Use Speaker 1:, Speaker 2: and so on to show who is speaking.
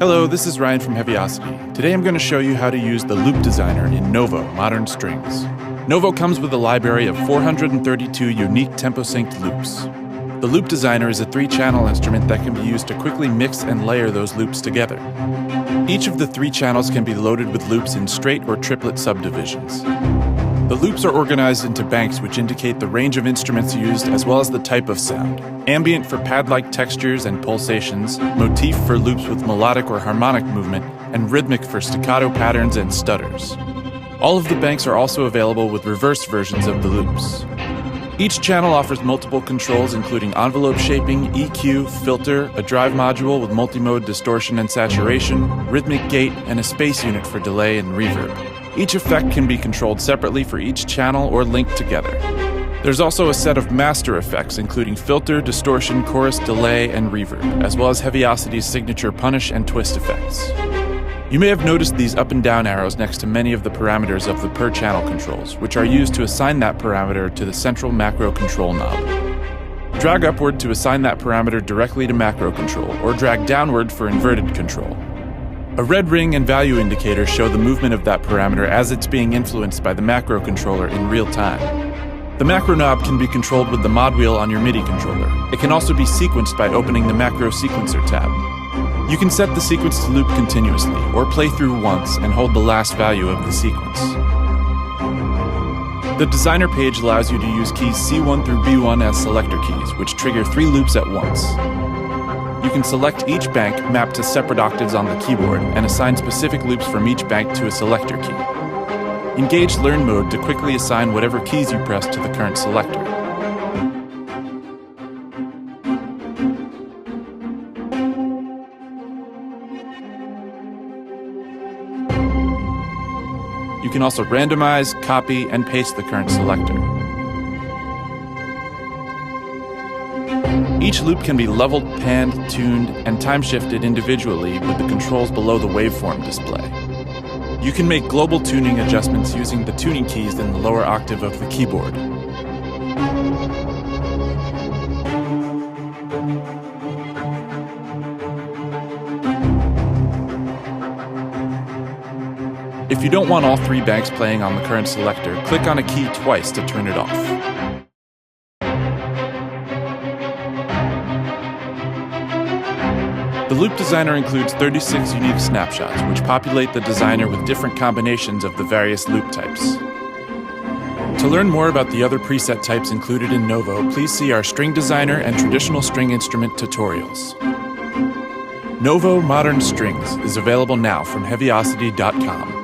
Speaker 1: Hello, this is Ryan from Heavyocity. Today I'm going to show you how to use the Loop Designer in NOVO Modern Strings. NOVO comes with a library of 432 unique tempo-synced loops. The Loop Designer is a 3-channel instrument that can be used to quickly mix and layer those loops together. Each of the 3 channels can be loaded with loops in straight or triplet subdivisions. The loops are organized into banks which indicate the range of instruments used as well as the type of sound. Ambient for pad-like textures and pulsations, motif for loops with melodic or harmonic movement, and rhythmic for staccato patterns and stutters. All of the banks are also available with reversed versions of the loops. Each channel offers multiple controls including envelope shaping, EQ, filter, a drive module with multimode distortion and saturation, rhythmic gate, and a space unit for delay and reverb. Each effect can be controlled separately for each channel or linked together. There's also a set of master effects including filter, distortion, chorus, delay, and reverb, as well as Heavyocity's signature punish and twist effects. You may have noticed these up and down arrows next to many of the parameters of the per channel controls, which are used to assign that parameter to the central macro control knob. Drag upward to assign that parameter directly to macro control, or drag downward for inverted control. A red ring and value indicator show the movement of that parameter as it's being influenced by the macro controller in real time. The macro knob can be controlled with the mod wheel on your MIDI controller. It can also be sequenced by opening the macro sequencer tab. You can set the sequence to loop continuously, or play through once and hold the last value of the sequence. The designer page allows you to use keys C1 through B1 as selector keys, which trigger 3 loops at once. You can select each bank mapped to separate octaves on the keyboard and assign specific loops from each bank to a selector key. Engage Learn mode to quickly assign whatever keys you press to the current selector. You can also randomize, copy, and paste the current selector. Each loop can be leveled, panned, tuned, and time-shifted individually with the controls below the waveform display. You can make global tuning adjustments using the tuning keys in the lower octave of the keyboard. If you don't want all 3 banks playing on the current selector, click on a key twice to turn it off. The Loop Designer includes 36 unique snapshots, which populate the designer with different combinations of the various loop types. To learn more about the other preset types included in NOVO, please see our String Designer and Traditional String Instrument tutorials. NOVO Modern Strings is available now from Heavyocity.com.